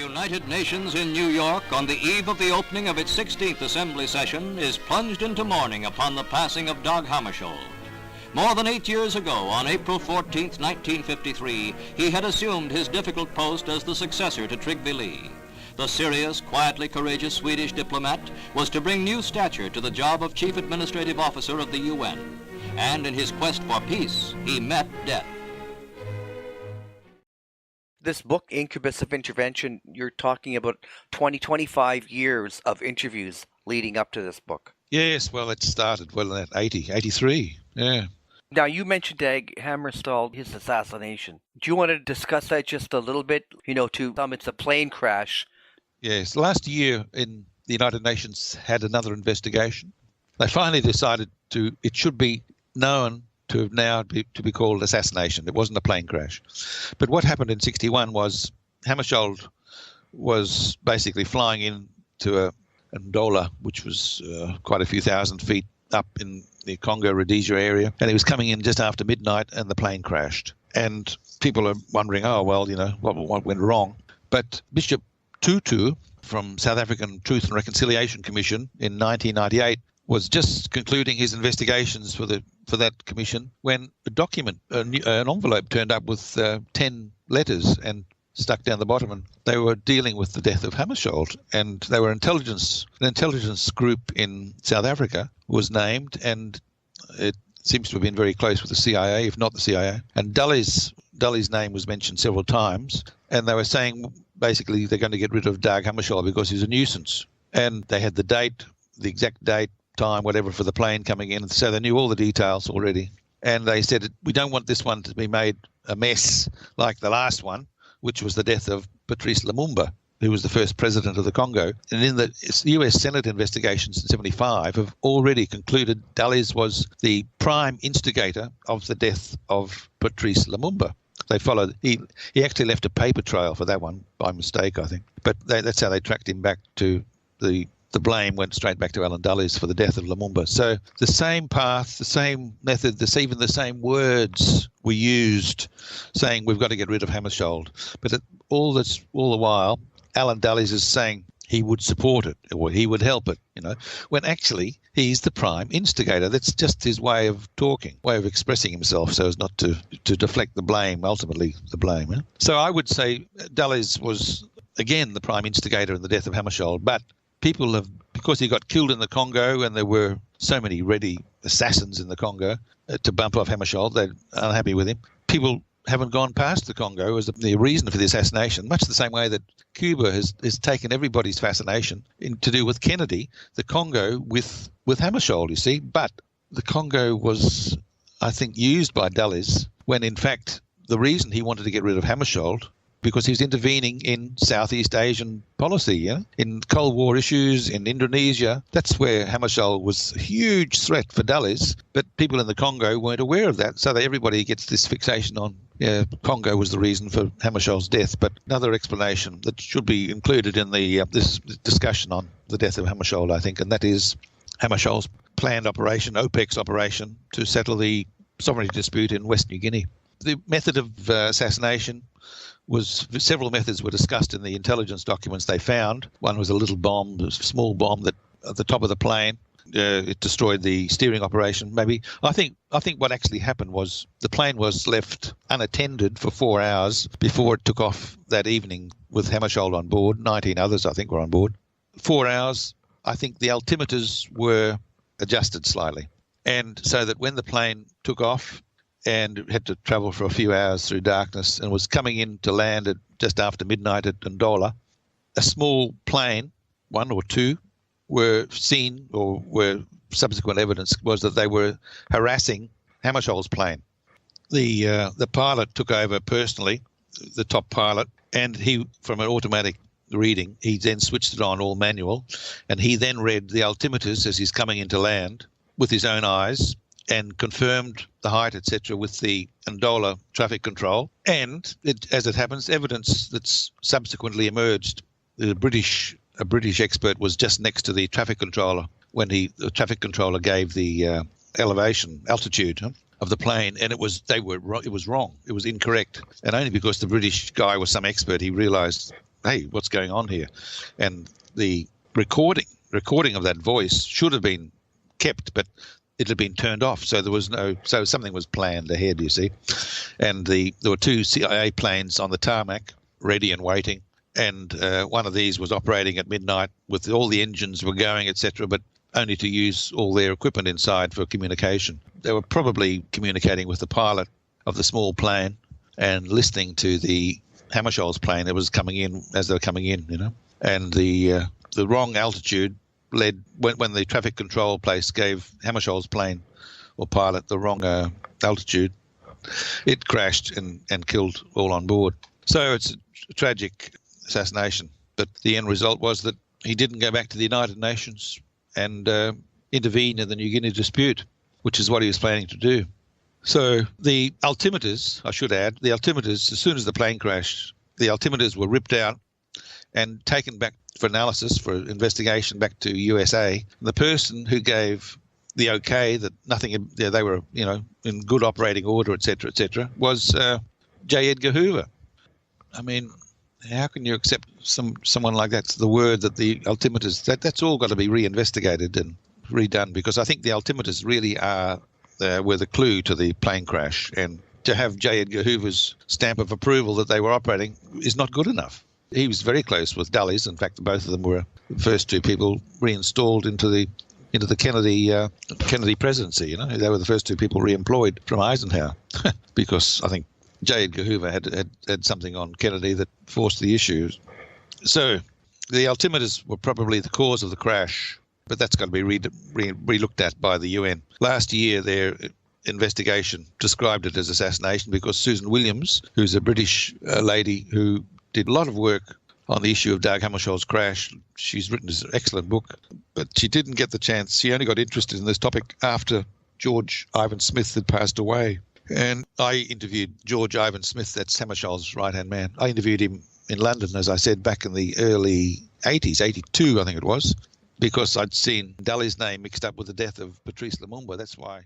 United Nations in New York, on the eve of the opening of its 16th Assembly session, is plunged into mourning upon the passing of Dag Hammarskjold. More than 8 years ago, on April 14, 1953, he had assumed his difficult post as the successor to Trygve Lie. The serious, quietly courageous Swedish diplomat was to bring new stature to the job of Chief Administrative Officer of the UN. And in his quest for peace, he met death. This book, Incubus of Intervention, you're talking about 25 years of interviews leading up to this book. Yes, well, it started, at 83, yeah. Now, you mentioned Dag Hammarskjold, his assassination. Do you want to discuss that just a little bit? To some, it's a plane crash. Yes, last year the United Nations had another investigation. They finally decided it should be known to be called assassination. It wasn't a plane crash. But what happened in 1961 was Hammarskjold was basically flying into Andola, which was quite a few thousand feet up in the Congo-Rhodesia area, and he was coming in just after midnight, and the plane crashed. And people are wondering, what went wrong? But Bishop Tutu from South African Truth and Reconciliation Commission in 1998 was just concluding his investigations for that commission when a document, an envelope turned up with 10 letters and stuck down the bottom, and they were dealing with the death of Hammarskjold, and they were an intelligence group in South Africa was named, and it seems to have been very close with the CIA, if not the CIA. And Dulles' name was mentioned several times, and they were saying basically they're going to get rid of Dag Hammarskjold because he's a nuisance. And they had the exact date, time, whatever, for the plane coming in, so they knew all the details already. And they said, we don't want this one to be made a mess like the last one, which was the death of Patrice Lumumba, who was the first president of the Congo. And in the US Senate investigations in 1975 have already concluded Dulles was the prime instigator of the death of Patrice Lumumba. They followed, he actually left a paper trail for that one by mistake, I think. But that's how they tracked him back to the blame went straight back to Alan Dulles for the death of Lumumba. So the same path, the same method, even the same words were used, saying we've got to get rid of Hammarskjold. But all the while, Alan Dulles is saying he would support it or he would help it, when actually he's the prime instigator. That's just his way of talking, way of expressing himself so as not to deflect the blame, ultimately the blame. Eh? So I would say Dulles was, again, the prime instigator in the death of Hammarskjold, but people have, because he got killed in the Congo and there were so many ready assassins in the Congo to bump off Hammarskjold, they're unhappy with him. People haven't gone past the Congo as the reason for the assassination, much the same way that Cuba has taken everybody's fascination to do with Kennedy, the Congo with Hammarskjold, you see. But the Congo was, I think, used by Dulles when, in fact, the reason he wanted to get rid of Hammarskjold because he was intervening in Southeast Asian policy, in Cold War issues, in Indonesia. That's where Hammarskjold was a huge threat for Dulles, but people in the Congo weren't aware of that, so everybody gets this fixation on, Congo was the reason for Hammarskjold's death. But another explanation that should be included in this discussion on the death of Hammarskjold, I think, and that is Hammarskjold's planned operation, OPEC's operation, to settle the sovereignty dispute in West New Guinea. The method of assassination several methods were discussed in the intelligence documents they found. One was a little bomb, a small bomb that at the top of the plane, it destroyed the steering operation. Maybe I think what actually happened was the plane was left unattended for 4 hours before it took off that evening with Hammarskjold on board. 19 others, I think, were on board. 4 hours. I think the altimeters were adjusted slightly, and so that when the plane took off and had to travel for a few hours through darkness and was coming in to land at just after midnight at Andola, a small plane, one or two, were seen, or were subsequent evidence was that they were harassing Hammarskjold's plane. The pilot took over personally, the top pilot, and he, from an automatic reading, he then switched it on all manual, and he then read the altimeters as he's coming into land with his own eyes, and confirmed the height, etc., with the Andola traffic control. And, as it happens, evidence that's subsequently emerged. A British expert was just next to the traffic controller when the traffic controller gave the altitude of the plane, and it was wrong. It was incorrect, and only because the British guy was some expert, he realised hey, what's going on here? And the recording of that voice should have been kept, but it had been turned off. So so something was planned ahead, you see. And there were 2 CIA planes on the tarmac, ready and waiting. And one of these was operating at midnight with all the engines were going, etc., but only to use all their equipment inside for communication. They were probably communicating with the pilot of the small plane and listening to the Hammarskjold's plane that was coming in as they were coming in, And the wrong altitude led, when the traffic control place gave Hammarskjold's plane or pilot the wrong altitude, it crashed and killed all on board. So it's a tragic assassination. But the end result was that he didn't go back to the United Nations and intervene in the New Guinea dispute, which is what he was planning to do. So the altimeters, I should add, as soon as the plane crashed, the altimeters were ripped out and taken back for analysis, for investigation back to USA. The person who gave the okay that they were, in good operating order, etc., was J. Edgar Hoover. I mean, how can you accept someone like that's the word that the altimeters, that's all got to be reinvestigated and redone, because I think the altimeters really were the clue to the plane crash, and to have J. Edgar Hoover's stamp of approval that they were operating is not good enough. He was very close with Dulles. In fact, both of them were the first 2 people reinstalled into the Kennedy presidency. They were the first 2 people re-employed from Eisenhower, because I think J. Edgar Hoover had something on Kennedy that forced the issue. So the altimeters were probably the cause of the crash, but that's got to be re-looked at by the UN. Last year, their investigation described it as assassination because Susan Williams, who's a British lady who did a lot of work on the issue of Dag Hammarskjold's crash. She's written this excellent book, but she didn't get the chance. She only got interested in this topic after George Ivan Smith had passed away. And I interviewed George Ivan Smith, that's Hammarskjold's right-hand man. I interviewed him in London, as I said, back in the early 80s, 82 I think it was, because I'd seen Dulles' name mixed up with the death of Patrice Lumumba. That's why